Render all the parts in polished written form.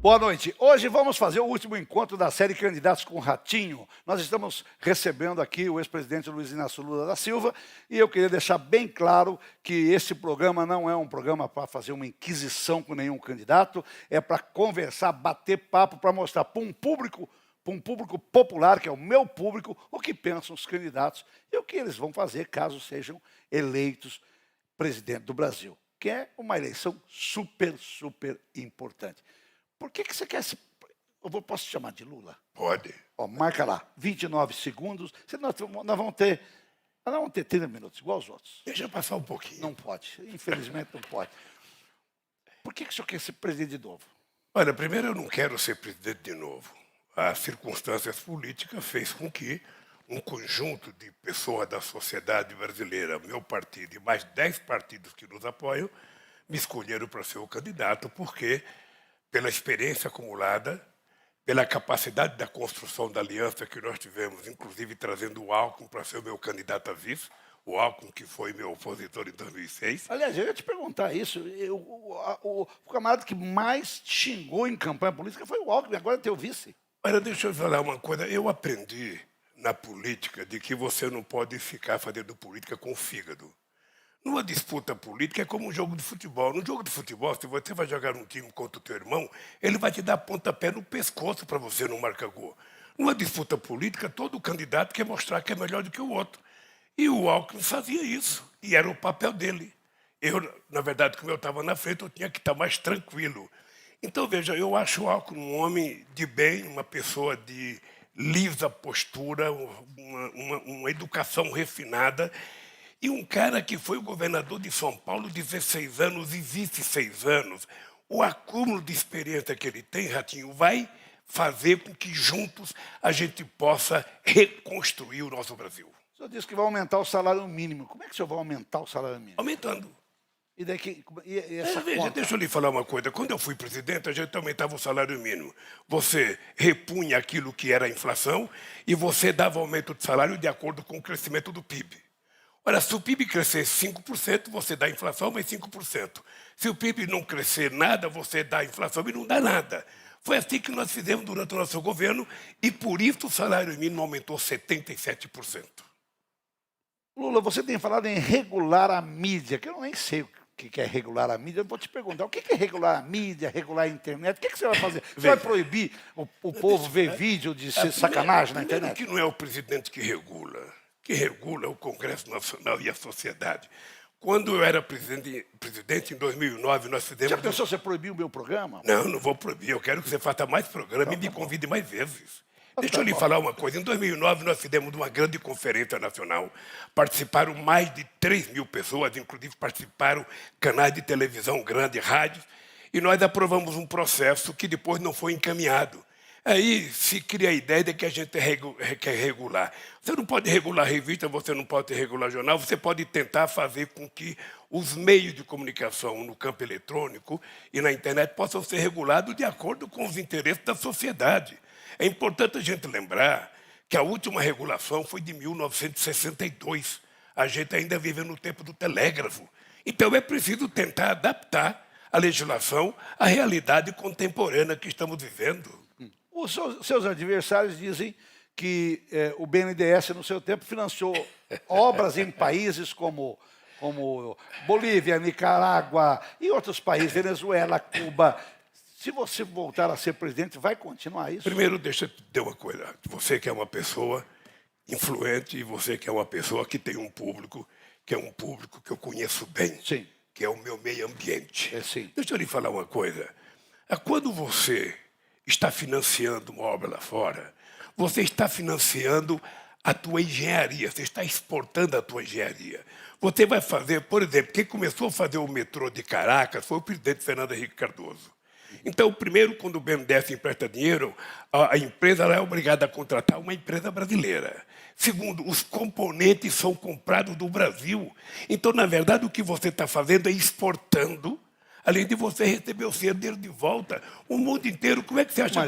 Boa noite. Hoje vamos fazer o último encontro da série Candidatos com Ratinho. Nós estamos recebendo aqui o ex-presidente Luiz Inácio Lula da Silva e eu queria deixar bem claro que esse programa não é um programa para fazer uma inquisição com nenhum candidato, é para conversar, bater papo, para mostrar para um público popular, que é o meu público, o que pensam os candidatos e o que eles vão fazer caso sejam eleitos presidente do Brasil, que é uma eleição super importante. Por que você quer se... Eu posso te chamar de Lula? Pode. Ó, marca lá, 29 segundos. Nós vamos ter 30 minutos, igual aos outros. Deixa passar um pouquinho. Não pode, infelizmente não pode. Por que o senhor quer ser presidente de novo? Olha, primeiro eu não quero ser presidente de novo. As circunstâncias políticas fez com que um conjunto de pessoas da sociedade brasileira, meu partido e mais 10 partidos que nos apoiam, me escolheram para ser o candidato, porque pela experiência acumulada, pela capacidade da construção da aliança que nós tivemos, inclusive trazendo o Alckmin para ser o meu candidato a vice, o Alckmin que foi meu opositor em 2006. Aliás, eu ia te perguntar isso, o camarada que mais xingou em campanha política foi o Alckmin, agora é teu vice. Olha, deixa eu falar uma coisa, eu aprendi na política de que você não pode ficar fazendo política com o fígado. Numa disputa política é como um jogo de futebol. No jogo de futebol, se você vai jogar um time contra o teu irmão, ele vai te dar pontapé no pescoço para você não marcar gol. Numa disputa política, todo candidato quer mostrar que é melhor do que o outro. E o Alckmin fazia isso, e era o papel dele. Eu, na verdade, como eu estava na frente, eu tinha que estar mais tranquilo. Então, veja, eu acho o Alckmin um homem de bem, uma pessoa de lisa postura, uma educação refinada, e um cara que foi o governador de São Paulo 16 anos e vice 6 anos. O acúmulo de experiência que ele tem, Ratinho, vai fazer com que juntos a gente possa reconstruir o nosso Brasil. O senhor disse que vai aumentar o salário mínimo. Como é que o senhor vai aumentar o salário mínimo? Aumentando. E daqui, e essa Veja, conta? deixa eu lhe falar uma coisa. Quando eu fui presidente, a gente aumentava o salário mínimo. Você repunha aquilo que era a inflação e você dava aumento de salário de acordo com o crescimento do PIB. Olha, se o PIB crescer 5%, você dá inflação, mas 5%. Se o PIB não crescer nada, você dá inflação e não dá nada. Foi assim que nós fizemos durante o nosso governo e por isso o salário mínimo aumentou 77%. Lula, você tem falado em regular a mídia, que eu nem sei o que é regular a mídia. Eu vou te perguntar, o que é regular a mídia, regular a internet? O que você vai fazer? Você vai proibir o povo ver vídeo de ser sacanagem na internet? Que não é o presidente que regula. Que regula o Congresso Nacional e a sociedade. Quando eu era presidente em 2009, nós fizemos... Já pensou você proibir o meu programa? Não vou proibir. Eu quero que você faça mais programa e me convide mais vezes. Deixa eu lhe falar uma coisa. Em 2009, nós fizemos uma grande conferência nacional. Participaram mais de 3 mil pessoas, inclusive participaram canais de televisão grandes, rádios, e nós aprovamos um processo que depois não foi encaminhado. Aí se cria a ideia de que a gente quer regular. Você não pode regular revista, você não pode regular jornal, você pode tentar fazer com que os meios de comunicação no campo eletrônico e na internet possam ser regulados de acordo com os interesses da sociedade. É importante a gente lembrar que a última regulação foi de 1962. A gente ainda vive no tempo do telégrafo. Então é preciso tentar adaptar a legislação à realidade contemporânea que estamos vivendo. Os seus adversários dizem que o BNDES, no seu tempo, financiou obras em países como Bolívia, Nicarágua e outros países, Venezuela, Cuba. Se você voltar a ser presidente, vai continuar isso? Primeiro, deixa eu dizer uma coisa. Você que é uma pessoa influente e você que é uma pessoa que tem um público, que é um público que eu conheço bem, sim, que é o meu meio ambiente. Sim. Deixa eu lhe falar uma coisa. Quando você está financiando uma obra lá fora, você está financiando a tua engenharia, você está exportando a tua engenharia. Você vai fazer, por exemplo, quem começou a fazer o metrô de Caracas foi o presidente Fernando Henrique Cardoso. Então, primeiro, quando o BNDES empresta dinheiro, a empresa é obrigada a contratar uma empresa brasileira. Segundo, os componentes são comprados do Brasil. Então, na verdade, o que você está fazendo é exportando além de você receber o seu dinheiro de volta. O mundo inteiro, como é que você acha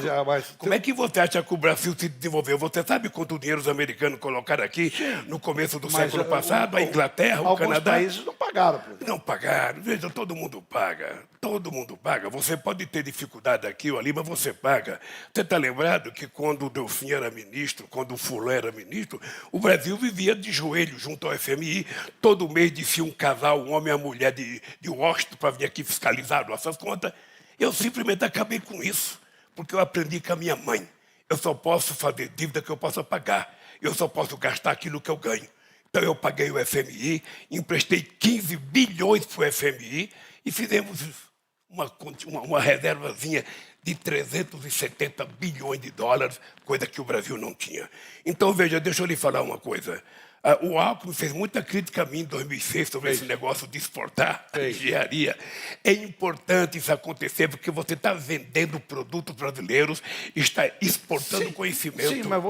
como é que você acha que o Brasil se desenvolveu? Você sabe quanto dinheiro os americanos colocaram aqui no começo do século passado? A Inglaterra, o Canadá? Alguns países não pagaram. Não pagaram. Veja, todo mundo paga. Todo mundo paga. Você pode ter dificuldade aqui ou ali, mas você paga. Você está lembrado que quando o Delfim era ministro, quando o Fulano era ministro, o Brasil vivia de joelhos junto ao FMI. Todo mês descia um casal, um homem e uma mulher de Washington para vir aqui fiscalizar nossas contas. Eu simplesmente acabei com isso, porque eu aprendi com a minha mãe. Eu só posso fazer dívida que eu possa pagar. Eu só posso gastar aquilo que eu ganho. Então eu paguei o FMI, emprestei 15 bilhões para o FMI e fizemos uma reservazinha de 370 bilhões de dólares, coisa que o Brasil não tinha. Então, veja, deixa eu lhe falar uma coisa. O Alckmin fez muita crítica a mim em 2006 sobre esse negócio de exportar a engenharia. É importante isso acontecer porque você está vendendo produtos brasileiros, está exportando conhecimento. Sim, mas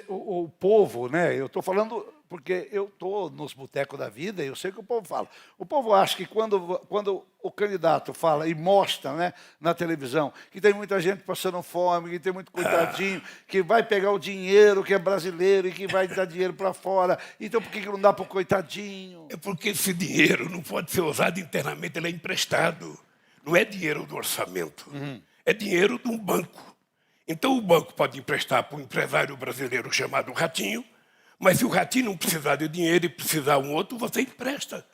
o povo, né? Eu estou falando porque eu estou nos botecos da vida e eu sei o que o povo fala. O povo acha que quando o candidato fala e mostra, né, na televisão que tem muita gente passando fome, que tem muito coitadinho, que vai pegar o dinheiro que é brasileiro e que vai dar dinheiro para fora. Então por que não dá para o coitadinho? É porque esse dinheiro não pode ser usado internamente, ele é emprestado. Não é dinheiro do orçamento, é dinheiro de um banco. Então o banco pode emprestar para um empresário brasileiro chamado Ratinho, mas se o Ratinho não precisar de dinheiro e precisar um outro, você empresta.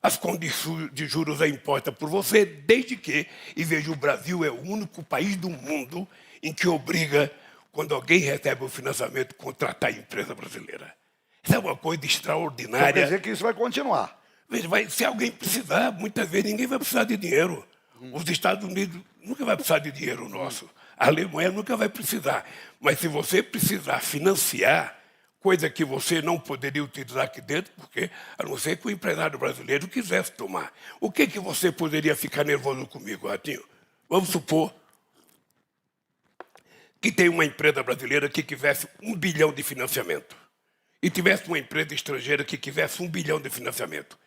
As condições de juros é imposta por você, desde que, e veja, o Brasil é o único país do mundo em que obriga, quando alguém recebe o financiamento, contratar a empresa brasileira. Isso é uma coisa extraordinária. Então quer dizer que isso vai continuar. Veja, se alguém precisar, muitas vezes ninguém vai precisar de dinheiro. Os Estados Unidos nunca vai precisar de dinheiro nosso. A Alemanha nunca vai precisar. Mas se você precisar financiar, coisa que você não poderia utilizar aqui dentro, porque, a não ser que o empresário brasileiro quisesse tomar. O que você poderia ficar nervoso comigo, Ratinho? Vamos supor que tem uma empresa brasileira que quisesse 1 bilhão de financiamento e tivesse uma empresa estrangeira que quisesse 1 bilhão de financiamento.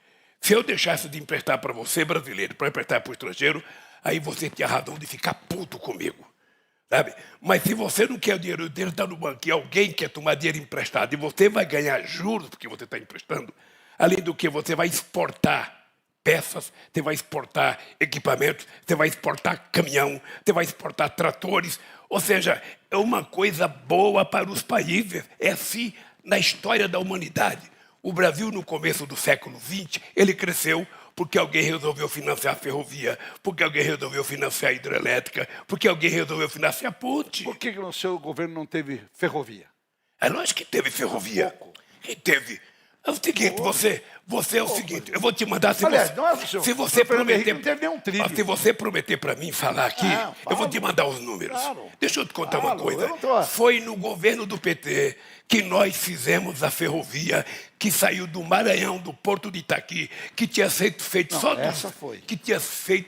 Se eu deixasse de emprestar para você, brasileiro, para emprestar para o estrangeiro, aí você tinha razão de ficar puto comigo. Sabe? Mas se você não quer o dinheiro dele, está no banco e alguém quer tomar dinheiro emprestado e você vai ganhar juros porque você está emprestando, além do que você vai exportar peças, você vai exportar equipamentos, você vai exportar caminhão, você vai exportar tratores. Ou seja, é uma coisa boa para os países. É assim na história da humanidade. O Brasil, no começo do século XX, ele cresceu porque alguém resolveu financiar a ferrovia, porque alguém resolveu financiar a hidrelétrica, porque alguém resolveu financiar a ponte. Por que no seu governo não teve ferrovia? É lógico que teve ferrovia. Que teve. É o seguinte, você é o seguinte, eu vou te mandar... Se você prometer... Não teve nenhum trilho. Se você prometer para mim falar aqui, eu vou te mandar os números. Claro. Deixa eu te contar uma coisa. Tô... Foi no governo do PT que nós fizemos a ferrovia que saiu do Maranhão, do Porto de Itaqui, que tinha feito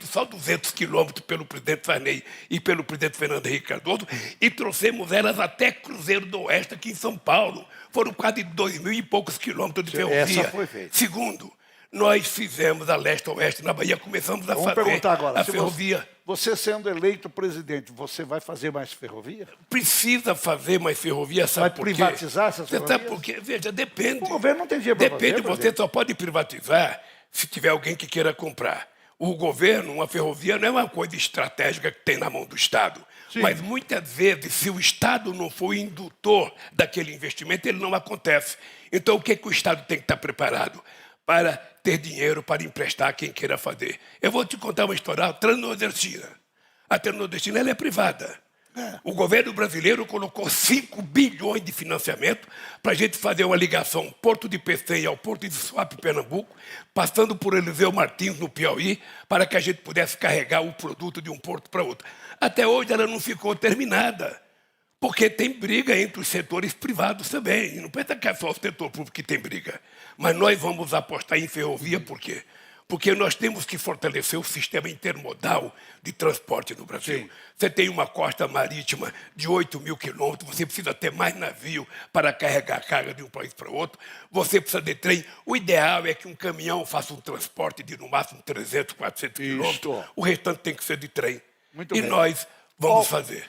só 200 quilômetros pelo presidente Sarney e pelo presidente Fernando Henrique Cardoso, e trouxemos elas até Cruzeiro do Oeste, aqui em São Paulo. Foram quase 2.000 e poucos quilômetros de ferrovia. Essa foi feita. Segundo, nós fizemos a leste-oeste na Bahia, começamos a fazer agora, a ferrovia. Você sendo eleito presidente, você vai fazer mais ferrovia? Precisa fazer mais ferrovia, sabe por quê? Vai privatizar essas ferrovias? Sabe por quê? Veja, depende. O governo não tem dinheiro para fazer. Depende, você só pode privatizar se tiver alguém que queira comprar. O governo, uma ferrovia, não é uma coisa estratégica que tem na mão do Estado. Sim. Mas muitas vezes, se o Estado não for indutor daquele investimento, ele não acontece. Então, o que o Estado tem que estar preparado? Para ter dinheiro para emprestar a quem queira fazer. Eu vou te contar uma história. A Transnordestina. A Transnordestina ela é privada. O governo brasileiro colocou 5 bilhões de financiamento para a gente fazer uma ligação Porto de Pecém ao Porto de Suape, Pernambuco, passando por Eliseu Martins, no Piauí, para que a gente pudesse carregar o produto de um porto para outro. Até hoje ela não ficou terminada, porque tem briga entre os setores privados também. Não pensa que é só o setor público que tem briga. Mas nós vamos apostar em ferrovia por quê? porque nós temos que fortalecer o sistema intermodal de transporte no Brasil. Sim. Você tem uma costa marítima de 8.000 quilômetros, você precisa ter mais navio para carregar a carga de um país para outro, você precisa de trem. O ideal é que um caminhão faça um transporte de, no máximo, 300, 400 quilômetros. O restante tem que ser de trem. Muito e bem. nós vamos fazer.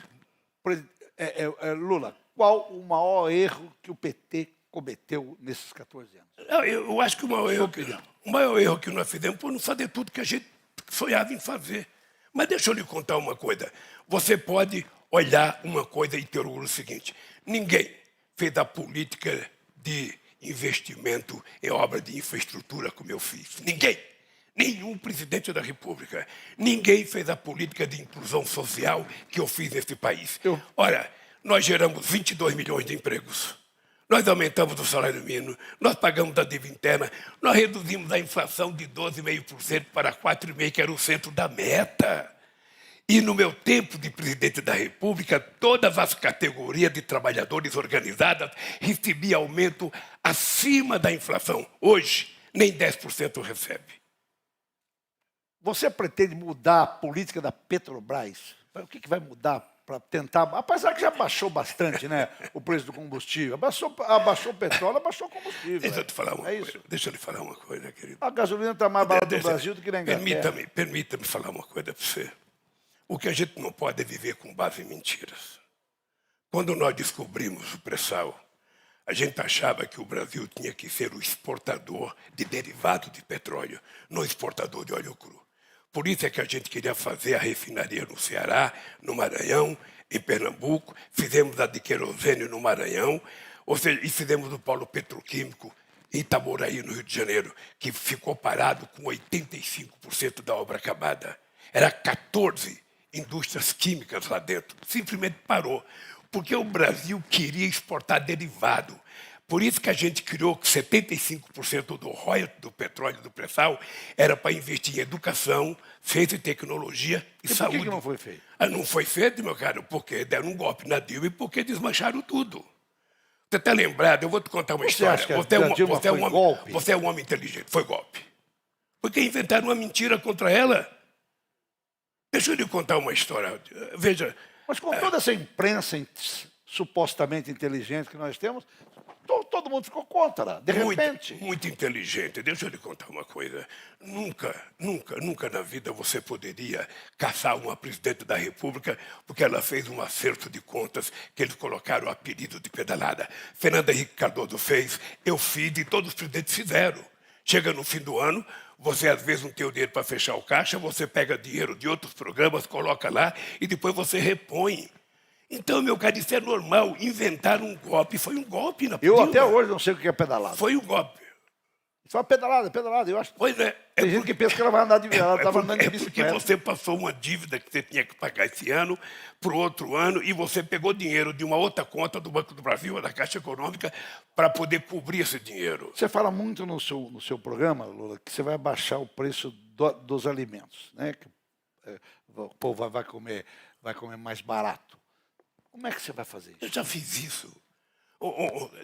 Lula, qual o maior erro que o PT cometeu nesses 14 anos? Eu acho que o maior erro que nós fizemos foi não fazer tudo que a gente sonhava em fazer. Mas deixa eu lhe contar uma coisa. Você pode olhar uma coisa e ter o seguinte: ninguém fez a política de investimento em obra de infraestrutura como eu fiz. Ninguém. Nenhum presidente da República. Ninguém fez a política de inclusão social que eu fiz nesse país. Olha, nós geramos 22 milhões de empregos. Nós aumentamos o salário mínimo, nós pagamos a dívida interna, nós reduzimos a inflação de 12,5% para 4,5%, que era o centro da meta. E no meu tempo de presidente da República, todas as categorias de trabalhadores organizadas recebiam aumento acima da inflação. Hoje, nem 10% recebe. Você pretende mudar a política da Petrobras? O que vai mudar para tentar... Apesar que já baixou bastante, né, o preço do combustível. Abaixou o petróleo, abaixou o combustível. Deixa eu te falar uma coisa. Isso. Deixa eu lhe falar uma coisa, querido. A gasolina está mais barata no Brasil do que na Inglaterra. Permita-me falar uma coisa para você. O que a gente não pode é viver com base em mentiras. Quando nós descobrimos o pré-sal, a gente achava que o Brasil tinha que ser o exportador de derivados de petróleo, não exportador de óleo cru. Por isso é que a gente queria fazer a refinaria no Ceará, no Maranhão, em Pernambuco, fizemos a de querosene no Maranhão, ou seja, e fizemos o polo petroquímico em Itaboraí, no Rio de Janeiro, que ficou parado com 85% da obra acabada. Era 14 indústrias químicas lá dentro. Simplesmente parou, porque o Brasil queria exportar derivado. Por isso que a gente criou que 75% do royalty do petróleo e do pré-sal era para investir em educação, ciência e tecnologia e saúde. Por que não foi feito? Não foi feito, meu caro, porque deram um golpe na Dilma e porque desmancharam tudo. Você está lembrado? Eu vou te contar uma história. Acha que a Dilma foi golpe? Você é um homem inteligente. Foi golpe. Porque inventaram uma mentira contra ela. Deixa eu lhe contar uma história. Veja... Mas com toda essa imprensa supostamente inteligente que nós temos, todo mundo ficou contra, de repente. Muito inteligente. Deixa eu lhe contar uma coisa. Nunca na vida você poderia caçar uma presidente da República porque ela fez um acerto de contas que eles colocaram o apelido de pedalada. Fernando Henrique Cardoso fez, eu fiz e todos os presidentes fizeram. Chega no fim do ano, você às vezes não tem o dinheiro para fechar o caixa, você pega dinheiro de outros programas, coloca lá e depois você repõe. Então, meu caro, isso é normal. Inventar um golpe. Foi um golpe na Eu Dilma. até hoje não sei o que é pedalada. Foi um golpe. Só pedalada. Eu acho. Pois é. Tem gente que pensa que ela vai andar de ela estava andando de porque bicicleta. você passou uma dívida que você tinha que pagar esse ano para o outro ano e você pegou dinheiro de uma outra conta do Banco do Brasil ou da Caixa Econômica para poder cobrir esse dinheiro. Você fala muito no seu programa, Lula, que você vai baixar o preço dos alimentos, né? Que o povo vai comer mais barato. Como é que você vai fazer isso? Eu já fiz isso.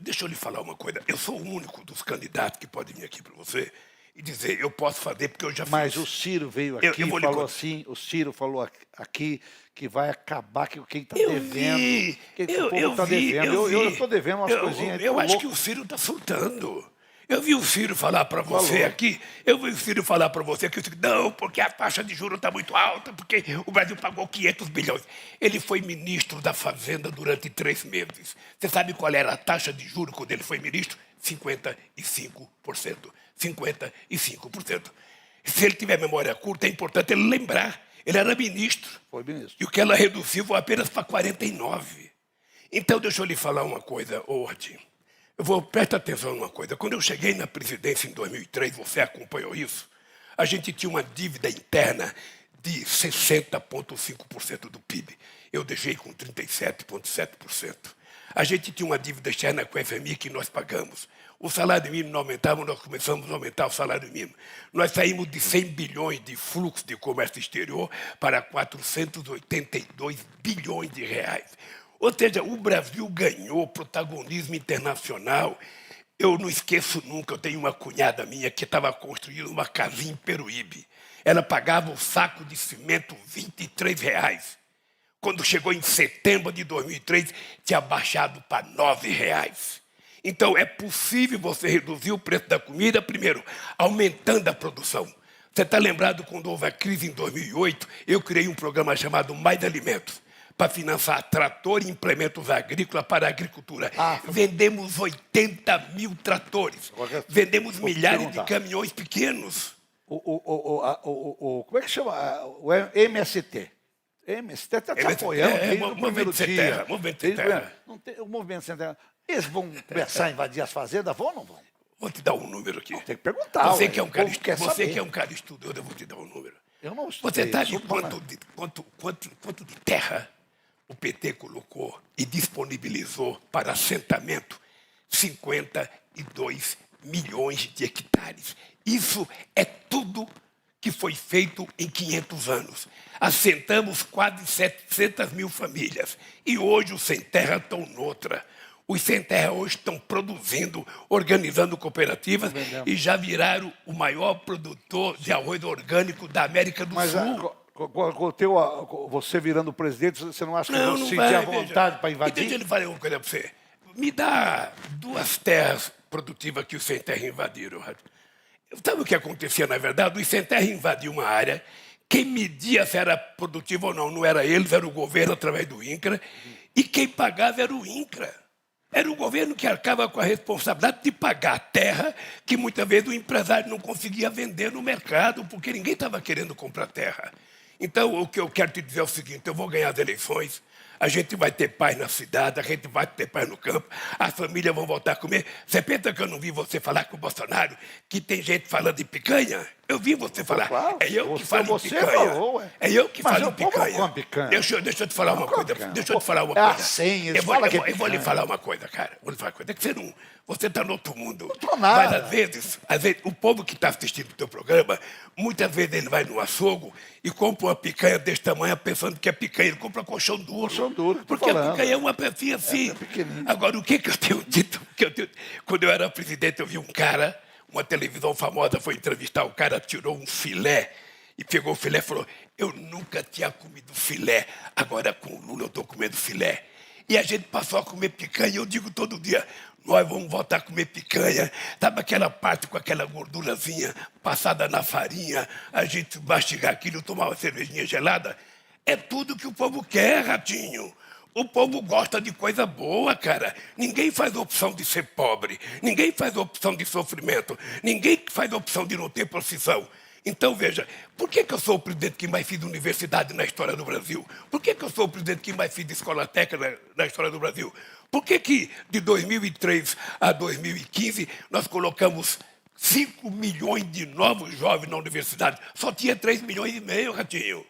Deixa eu lhe falar uma coisa. Eu sou o único dos candidatos que pode vir aqui para você e dizer, eu posso fazer porque eu já fiz. Mas o Ciro veio aqui e falou assim, o Ciro falou aqui que vai acabar com quem está devendo. Eu estou devendo umas coisinhas. Eu acho que o Ciro está soltando. Eu vi o Ciro falar para você aqui, não, porque a taxa de juros está muito alta, porque o Brasil pagou 500 bilhões. Ele foi ministro da Fazenda durante 3 meses. Você sabe qual era a taxa de juros quando ele foi ministro? 55%. 55%. Se ele tiver memória curta, é importante ele lembrar. Ele era ministro. Foi ministro. E o que ela reduziu foi apenas para 49%. Então, deixa eu lhe falar uma coisa, Ordi. Presta atenção numa coisa. Quando eu cheguei na presidência em 2003, você acompanhou isso, a gente tinha uma dívida interna de 60,5% do PIB. Eu deixei com 37,7%. A gente tinha uma dívida externa com a FMI que nós pagamos. O salário mínimo não aumentava, nós começamos a aumentar o salário mínimo. Nós saímos de 100 bilhões de fluxo de comércio exterior para 482 bilhões de reais. Ou seja, o Brasil ganhou protagonismo internacional Eu não esqueço nunca, eu tenho uma cunhada minha que estava construindo uma casinha em Peruíbe. Ela pagava o saco de cimento R$ 23. Quando chegou em setembro de 2003, tinha baixado para R$ 9. Então, é possível você reduzir o preço da comida, primeiro, aumentando a produção. Você está lembrado quando houve a crise em 2008, eu criei um programa chamado Mais Alimentos, para financiar trator e implementos agrícolas para a agricultura. Vendemos 80 mil tratores, vendemos milhares de caminhões pequenos. Como é que chama? O MST. MST está te apoiando desde o primeiro dia. Movimento Sem Terra. O Movimento Sem Terra. Eles vão começar a invadir as fazendas, vão ou não vão? Vou te dar um número aqui. Tem que perguntar. Você que é um cara estudioso, eu vou te dar um número. Eu não estudei. Você sabe quanto de terra o PT colocou e disponibilizou para assentamento? 52 milhões de hectares. Isso é tudo que foi feito em 500 anos. Assentamos quase 700 mil famílias. E hoje os sem terra estão noutra. Os sem terra hoje estão produzindo, organizando cooperativas e já viraram o maior produtor de arroz orgânico da América do Sul. Você virando presidente, você não acha que Não, você sentia vontade para invadir? Deixa ele falar uma coisa para você. Me dá 2 terras produtivas que os sem terra invadiram. Sabe o que acontecia, na verdade? Os sem terra invadiam uma área. Quem media se era produtivo ou não, não era eles, era o governo através do INCRA. E quem pagava era o INCRA. Era o governo que arcava com a responsabilidade de pagar a terra que muitas vezes o empresário não conseguia vender no mercado, porque ninguém estava querendo comprar terra. Então, o que eu quero te dizer é o seguinte: eu vou ganhar as eleições, a gente vai ter paz na cidade, a gente vai ter paz no campo, as famílias vão voltar a comer. Você pensa que eu não vi você falar com o Bolsonaro que tem gente falando de picanha? Eu vi você falar. Claro, é eu que falo em picanha. Falou, é eu que falo em picanha. Deixa eu te falar uma coisa. Deixa eu te falar uma É coisa. assim, eu vou lhe falar uma coisa, cara. Vou lhe falar uma coisa. É que você está no outro mundo. Não estou nada. Mas às vezes, o povo que está assistindo o teu programa, muitas vezes ele vai no açougue e compra uma picanha desse tamanho pensando que é picanha. Ele compra colchão duro. Colchão duro, porque a picanha é uma pecinha assim. Agora, o que eu tenho dito? Quando eu era presidente, eu vi um cara, uma televisão famosa foi entrevistar o cara, tirou um filé e pegou o filé e falou: eu nunca tinha comido filé, agora com o Lula eu estou comendo filé. E a gente passou a comer picanha, eu digo todo dia: nós vamos voltar a comer picanha. Sabe aquela parte com aquela gordurazinha passada na farinha, a gente mastigar aquilo, tomar uma cervejinha gelada? É tudo que o povo quer, Ratinho. O povo gosta de coisa boa, cara. Ninguém faz opção de ser pobre. Ninguém faz opção de sofrimento. Ninguém faz opção de não ter profissão. Então, veja, por que eu sou o presidente que mais fiz universidade na história do Brasil? Por que eu sou o presidente que mais fiz escola técnica na história do Brasil? Por que de 2003 a 2015 nós colocamos 5 milhões de novos jovens na universidade? Só tinha 3,5 milhões, Ratinho.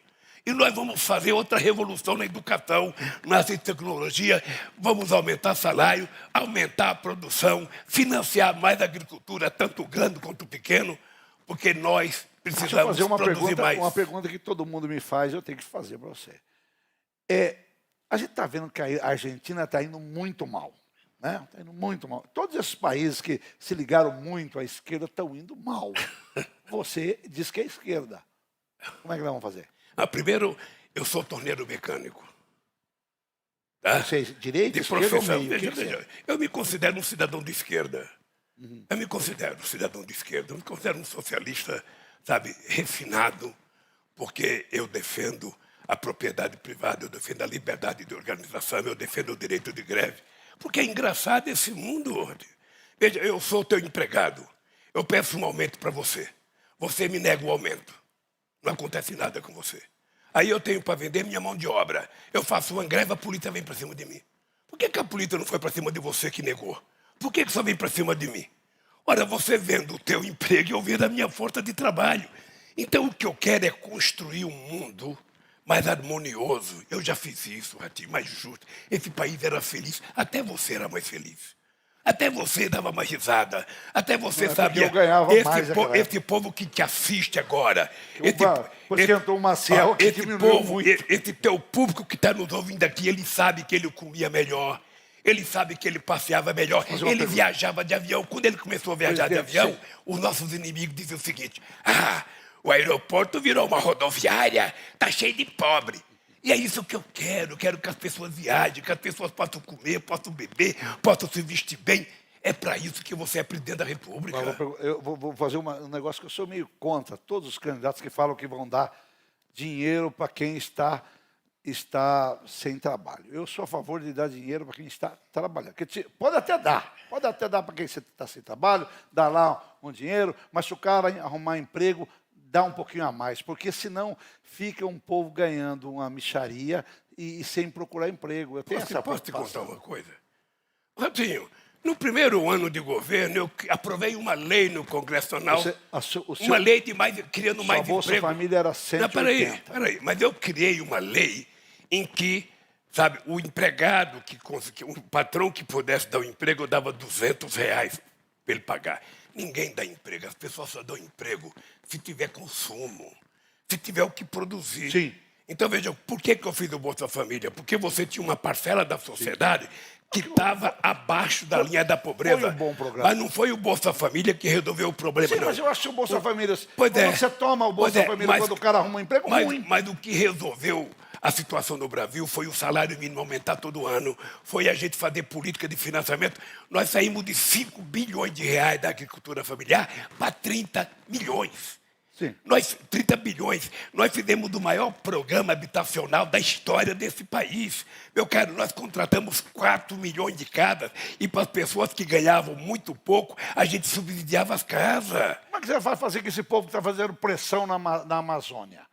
E nós vamos fazer outra revolução na educação, na tecnologia, vamos aumentar salário, aumentar a produção, financiar mais a agricultura, tanto grande quanto pequeno, porque nós precisamos produzir mais. Uma pergunta que todo mundo me faz, eu tenho que fazer para você. A gente está vendo que a Argentina está indo muito mal. Né? Está indo muito mal. Todos esses países que se ligaram muito à esquerda estão indo mal. Você diz que é esquerda. Como é que nós vamos fazer? Primeiro, eu sou torneiro mecânico. Tá? Você é direita, de profissão. Veja, eu me considero um cidadão de esquerda. Eu me considero um cidadão de esquerda. Eu me considero um socialista, sabe, refinado, porque eu defendo a propriedade privada, eu defendo a liberdade de organização, eu defendo o direito de greve. Porque é engraçado esse mundo hoje. Veja, eu sou teu empregado. Eu peço um aumento para você. Você me nega o aumento. Não acontece nada com você. Aí eu tenho para vender minha mão de obra. Eu faço uma greve, a polícia vem para cima de mim. Por que a polícia não foi para cima de você que negou? Por que só vem para cima de mim? Ora, você vendo o teu emprego e eu vendo a minha força de trabalho. Então o que eu quero é construir um mundo mais harmonioso. Eu já fiz isso, Ratinho, mais justo. Esse país era feliz. Até você era mais feliz. Até você dava mais risada. Até você sabia. Eu ganhava mais. Esse povo que te assiste agora. Porque entrou uma Ciel que diminuiu muito. Esse teu público que está nos ouvindo aqui, ele sabe que ele comia melhor. Ele sabe que ele passeava melhor. Ele viajava de avião. Quando ele começou a viajar de avião, os nossos inimigos diziam o seguinte: o aeroporto virou uma rodoviária, tá cheio de pobre. E é isso que eu quero que as pessoas viajem, que as pessoas possam comer, possam beber, possam se vestir bem. É para isso que você é presidente da República. Eu vou fazer um negócio que eu sou meio contra. Todos os candidatos que falam que vão dar dinheiro para quem está sem trabalho. Eu sou a favor de dar dinheiro para quem está trabalhando. Pode até dar para quem está sem trabalho, dá lá um dinheiro, mas se o cara arrumar emprego, dá um pouquinho a mais, porque senão fica um povo ganhando uma mixaria e sem procurar emprego. Posso te contar uma coisa? Ratinho, no primeiro ano de governo, eu aprovei uma lei no Congresso Nacional, uma lei criando mais emprego. Bolsa Família era 180. Não, peraí, mas eu criei uma lei em que, sabe, o empregado, o patrão que pudesse dar o emprego, eu dava R$200 para ele pagar. Ninguém dá emprego, as pessoas só dão emprego se tiver consumo, se tiver o que produzir. Sim. Então, veja, por que eu fiz o Bolsa Família? Porque você tinha uma parcela da sociedade que estava abaixo da linha da pobreza. Foi um bom programa. Mas não foi o Bolsa Família que resolveu o problema, Sim, não. mas eu acho que o Bolsa Família... Pois é. Você toma o Bolsa Família quando o cara arruma um emprego ruim. Mas o que resolveu a situação no Brasil foi o salário mínimo aumentar todo ano, foi a gente fazer política de financiamento. Nós saímos de 5 bilhões de reais da agricultura familiar para 30 milhões. Sim. 30 bilhões. Nós fizemos o maior programa habitacional da história desse país. Meu caro, nós contratamos 4 milhões de casas e para as pessoas que ganhavam muito pouco, a gente subsidiava as casas. Como é que você vai fazer com esse povo que está fazendo pressão na Amazônia?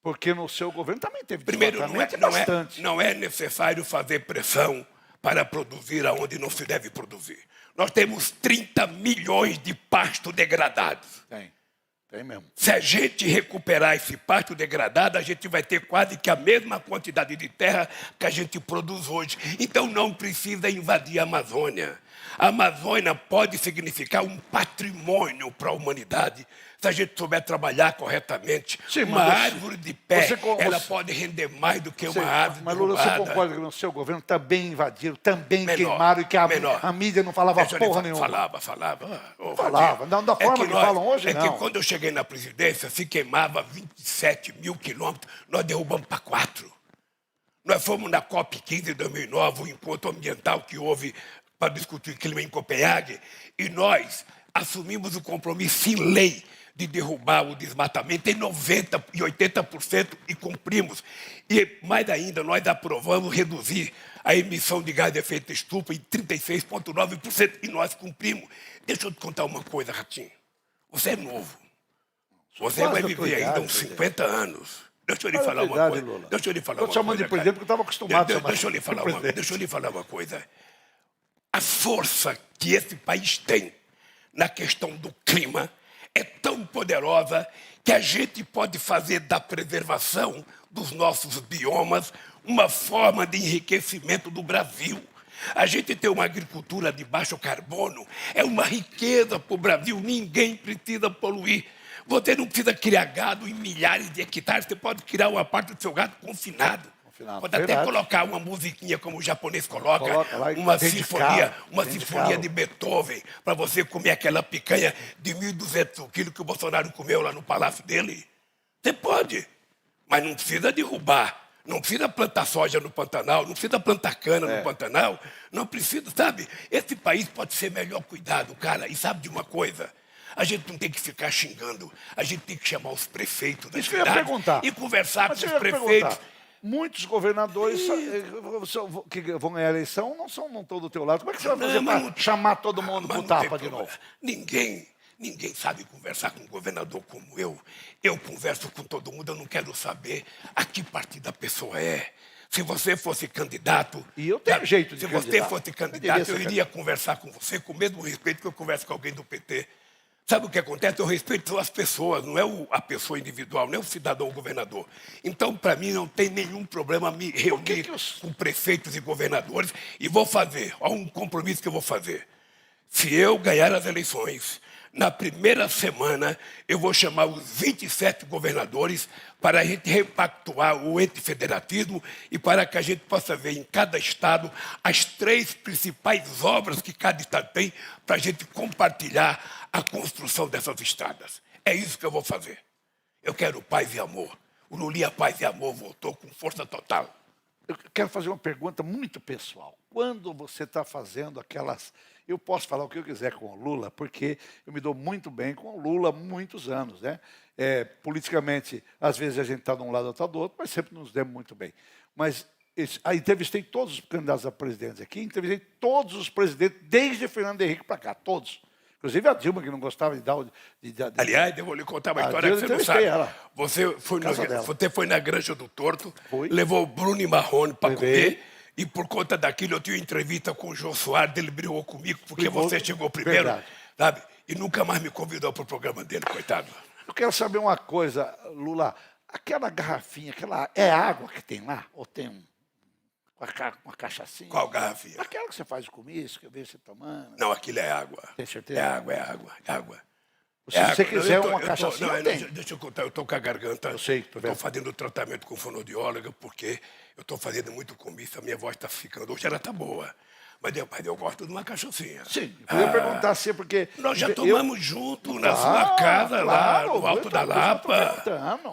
Porque no seu governo também teve Primeiro, bastante. Não é necessário fazer pressão para produzir aonde não se deve produzir. Nós temos 30 milhões de pasto degradados. Tem mesmo. Se a gente recuperar esse pasto degradado, a gente vai ter quase que a mesma quantidade de terra que a gente produz hoje. Então não precisa invadir a Amazônia. A Amazônia pode significar um patrimônio para a humanidade. Se a gente souber trabalhar corretamente, sim, uma árvore de pé, ela pode render mais do que uma árvore Mas, Lula, você concorda que no seu governo também invadiram, também queimaram, e que a mídia não falava porra nenhuma? Falava. Não da forma que falam hoje, não. É que quando eu cheguei na presidência, se queimava 27 mil quilômetros, nós derrubamos para 4. Nós fomos na COP15 de 2009, o encontro ambiental que houve para discutir clima em Copenhague, e nós assumimos o compromisso em lei de derrubar o desmatamento em 90% e 80% e cumprimos. E, mais ainda, nós aprovamos reduzir a emissão de gás de efeito estufa em 36,9% e nós cumprimos. Deixa eu te contar uma coisa, Ratinho. Você é novo. Você vai viver ainda uns 50 anos. Deixa eu lhe falar uma coisa. Deixa eu lhe falar uma coisa. Estou chamando de presidente porque eu estava acostumado a chamar. Deixa eu lhe falar uma coisa. A força que esse país tem na questão do clima é tão poderosa que a gente pode fazer da preservação dos nossos biomas uma forma de enriquecimento do Brasil. A gente ter uma agricultura de baixo carbono é uma riqueza para o Brasil, ninguém precisa poluir. Você não precisa criar gado em milhares de hectares, você pode criar uma parte do seu gado confinado. Pode até colocar uma musiquinha como o japonês coloca uma sinfonia de Beethoven, para você comer aquela picanha de 1.200 quilos que o Bolsonaro comeu lá no palácio dele. Você pode, mas não precisa derrubar. Não precisa plantar soja no Pantanal, não precisa plantar cana no Pantanal, não precisa, sabe? Esse país pode ser melhor cuidado, cara. E sabe de uma coisa? A gente não tem que ficar xingando, a gente tem que chamar os prefeitos da cidade e conversar com os prefeitos. Muitos governadores que vão ganhar a eleição não estão do teu lado. Como é que você vai fazer para chamar todo mundo para o tapa de novo? Ninguém sabe conversar com um governador como eu. Eu converso com todo mundo, eu não quero saber a que partido a pessoa é. Se você fosse candidato... E eu tenho jeito de candidato. Se você fosse candidato, eu iria conversar com você com o mesmo respeito que eu converso com alguém do PT. Sabe o que acontece? Eu respeito as pessoas, não é a pessoa individual, não é o cidadão ou o governador. Então, para mim, não tem nenhum problema me reunir com prefeitos e governadores e vou fazer, há um compromisso que eu vou fazer. Se eu ganhar as eleições, Na primeira semana, eu vou chamar os 27 governadores para a gente repactuar o ente federativo e para que a gente possa ver em cada estado as 3 principais obras que cada estado tem para a gente compartilhar a construção dessas estradas. É isso que eu vou fazer. Eu quero paz e amor. O Lulia Paz e Amor voltou com força total. Eu quero fazer uma pergunta muito pessoal. Quando você está fazendo aquelas... Eu posso falar o que eu quiser com o Lula, porque eu me dou muito bem com o Lula há muitos anos, né? Politicamente, às vezes a gente está de um lado ou está do outro, mas sempre nos demos muito bem. Mas entrevistei todos os candidatos a presidentes aqui, entrevistei todos os presidentes, desde Fernando Henrique para cá, todos. Inclusive a Dilma, que não gostava de dar... Aliás, eu vou lhe contar uma história que você não sabe. Você foi na Granja do Torto, levou o Bruno e Marrone para comer, e por conta daquilo eu tive entrevista com o Jô Soares, ele brigou comigo, porque você chegou primeiro, sabe? E nunca mais me convidou para o programa dele, coitado. Eu quero saber uma coisa, Lula. Aquela garrafinha, é água que tem lá? Ou tem uma cachaçinha? Qual garrafinha? Aquela que você faz o comício, que eu vejo você tomando. Não, aquilo é água. Tem certeza? É água. Se você quiser uma cachaçinha, não, tem. Deixa eu contar, eu estou com a garganta. Eu sei. Estou fazendo tratamento com fonoaudióloga, porque eu estou fazendo muito comício, a minha voz está ficando... Hoje ela está boa, mas eu gosto de uma cachaçinha. Sim, eu ia perguntar assim, porque... Nós já tomamos junto na sua casa, lá no Alto da Lapa,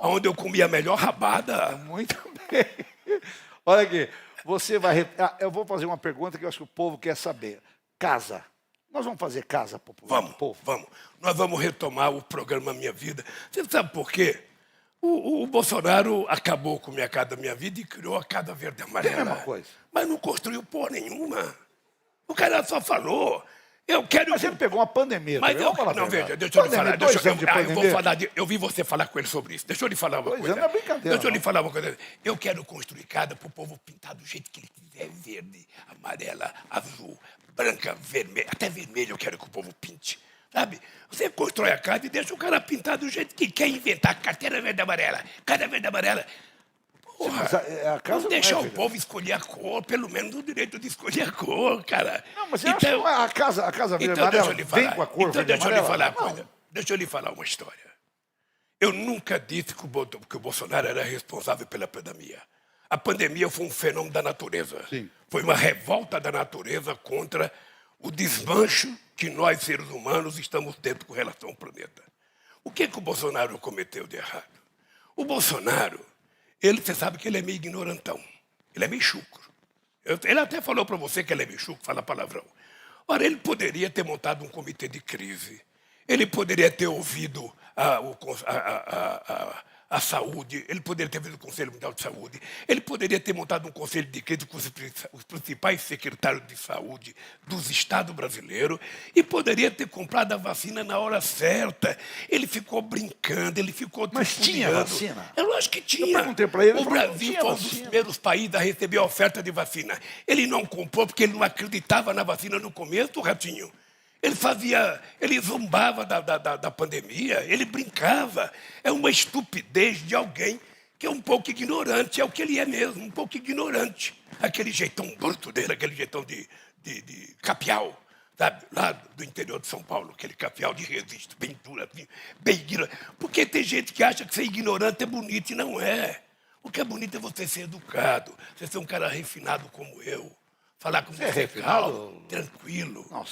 onde eu comi a melhor rabada. Muito bem. Olha aqui, você vai... eu vou fazer uma pergunta que eu acho que o povo quer saber. Casa. Nós vamos fazer casa popular? Vamos. Nós vamos retomar o programa Minha Vida. Você sabe por quê? O Bolsonaro acabou com Minha Casa Minha Vida e criou a Casa Verde e Amarela. É a mesma coisa. Mas não construiu porra nenhuma. O cara só falou... Mas ele pegou uma pandemia. Mas veja, deixa eu lhe falar. Eu vi você falar com ele sobre isso. Deixa eu lhe falar uma coisa. Não é brincadeira. Deixa eu lhe falar uma coisa. Eu quero construir casa para o povo pintar do jeito que ele quiser. Verde, amarela, azul, branca, vermelha. Até vermelho eu quero que o povo pinte. Sabe? Você constrói a casa e deixa o cara pintar do jeito que quer inventar. Carteira verde e amarela. Casa verde e amarela. Porra, a casa não deixar o povo escolher a cor, pelo menos o direito de escolher a cor, cara. Não, mas então, a casa verde amarela vem com a cor verde amarela? Deixa eu lhe falar uma história. Eu nunca disse que o Bolsonaro era responsável pela pandemia. A pandemia foi um fenômeno da natureza. Sim. Foi uma revolta da natureza contra o desmancho que nós, seres humanos, estamos tendo com relação ao planeta. O que o Bolsonaro cometeu de errado? O Bolsonaro... você sabe que ele é meio ignorantão. Ele é meio chucro. Ele até falou para você que ele é meio chucro, fala palavrão. Ora, ele poderia ter montado um comitê de crise. Ele poderia ter ouvido a saúde, ele poderia ter ouvido o Conselho Mundial de Saúde, ele poderia ter montado um conselho de crise com os principais secretários de saúde dos estados brasileiros e poderia ter comprado a vacina na hora certa. Ele ficou brincando, ele ficou... Mas tinha vacina? Eu acho que tinha. Eu perguntei para ele, o Brasil foi um dos primeiros países a receber a oferta de vacina. Ele não comprou porque ele não acreditava na vacina no começo, Ratinho. Ele zombava da pandemia, ele brincava. É uma estupidez de alguém que é um pouco ignorante, é o que ele é mesmo, um pouco ignorante. Aquele jeitão bruto dele, aquele jeitão de capial, sabe? Lá do interior de São Paulo, aquele capial de registro, bem duro, assim, bem ignorante. Porque tem gente que acha que ser ignorante é bonito e não é. O que é bonito é você ser educado, você ser um cara refinado como eu. Falar com você calmo, tranquilo. Não,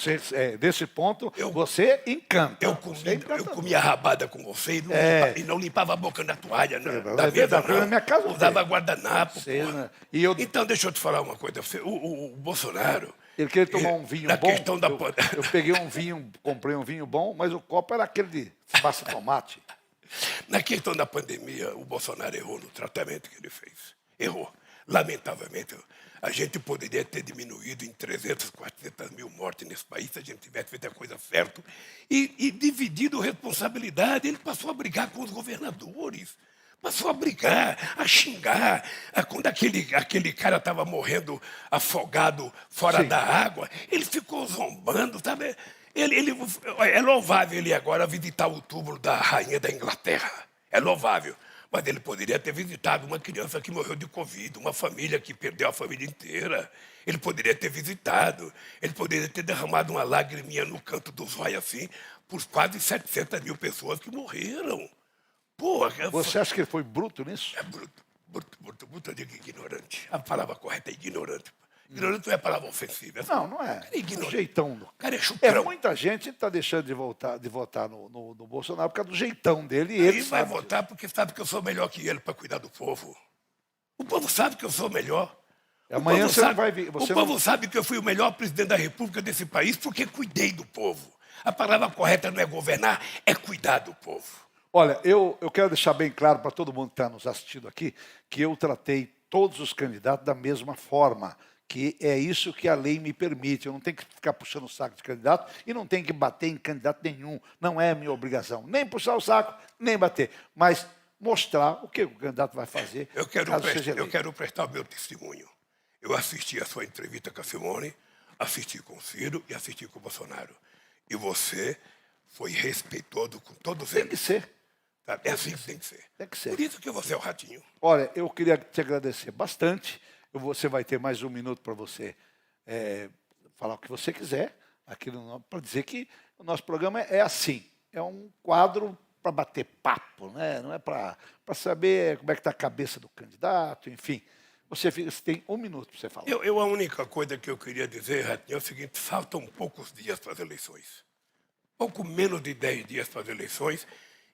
desse ponto, você encanta. Eu comia rabada com você e não limpava a boca na toalha da mesa, não. Na minha casa, usava guardanapo. Então, deixa eu te falar uma coisa. O Bolsonaro... Ele queria tomar um vinho bom. Eu peguei um vinho, comprei um vinho bom, mas o copo era aquele de passa tomate. Na questão da pandemia, o Bolsonaro errou no tratamento que ele fez. Errou. Lamentavelmente, a gente poderia ter diminuído em 300, 400 mil mortes nesse país se a gente tivesse feito a coisa certa e dividido responsabilidade. Ele passou a brigar com os governadores, passou a brigar, a xingar. Quando aquele cara estava morrendo afogado fora da água, ele ficou zombando, sabe? É louvável ele agora visitar o túmulo da rainha da Inglaterra. É louvável. Mas ele poderia ter visitado uma criança que morreu de Covid, uma família que perdeu a família inteira. Ele poderia ter visitado, ele poderia ter derramado uma lagriminha no canto dos olhos assim, por quase 700 mil pessoas que morreram. Porra, Você acha que ele foi bruto nisso? é bruto, eu digo ignorante. A palavra correta é ignorante. Ignorante não é palavra ofensiva. Não, não é. O cara é ignorante. O jeitão. O cara é chucrão. Muita gente está deixando de votar no Bolsonaro por causa do jeitão dele. E Ele ele vai sabe votar porque sabe que eu sou melhor que ele para cuidar do povo. O povo sabe que eu sou melhor. Amanhã O povo você não sabe- vai vir- você o não- povo sabe que eu fui o melhor presidente da República desse país porque cuidei do povo. A palavra correta não é governar, é cuidar do povo. Olha, eu quero deixar bem claro para todo mundo que está nos assistindo aqui que eu tratei todos os candidatos da mesma forma, que é isso que a lei me permite. Eu não tenho que ficar puxando o saco de candidato e não tenho que bater em candidato nenhum. Não é minha obrigação. Nem puxar o saco, nem bater. Mas mostrar o que o candidato vai fazer Eu quero, caso seja prestar, eu eleito. quero prestar o meu testemunho. Eu assisti a sua entrevista com a Simone, assisti com o Ciro e assisti com o Bolsonaro. E você foi respeitoso com todos Tem que eles. ser. Sabe? É assim que tem que ser. Tem que ser. Por isso que você é o ratinho. Olha, eu queria te agradecer bastante. Você vai ter mais um minuto para você falar o que você quiser, para dizer que o nosso programa é assim. É um quadro para bater papo, né? Não é para saber como é que está a cabeça do candidato, enfim. Você tem um minuto para você falar. A única coisa que eu queria dizer, Ratinho, é o seguinte: faltam poucos dias para as eleições. Pouco menos de 10 dias para as eleições,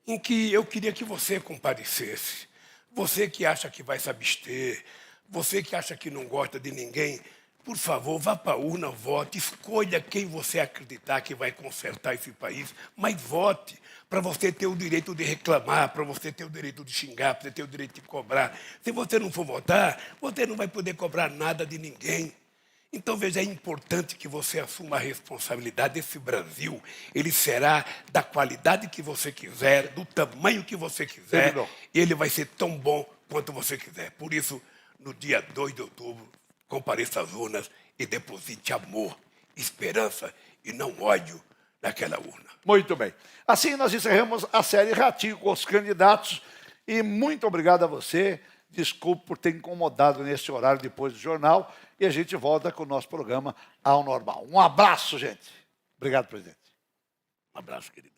em que eu queria que você comparecesse. Você que acha que vai se abster, você que acha que não gosta de ninguém, por favor, vá para a urna, vote, escolha quem você acreditar que vai consertar esse país, mas vote para você ter o direito de reclamar, para você ter o direito de xingar, para você ter o direito de cobrar. Se você não for votar, você não vai poder cobrar nada de ninguém. Então, veja, é importante que você assuma a responsabilidade desse Brasil. Ele será da qualidade que você quiser, do tamanho que você quiser, Terminou. e ele vai ser tão bom quanto você quiser. Por isso, no dia 2 de outubro, compareça às urnas e deposite amor, esperança e não ódio naquela urna. Muito bem. Assim nós encerramos a série Ratinho com os candidatos. E muito obrigado a você. Desculpe por ter incomodado nesse horário depois do jornal. E a gente volta com o nosso programa ao normal. Um abraço, gente. Obrigado, presidente. Um abraço, querido.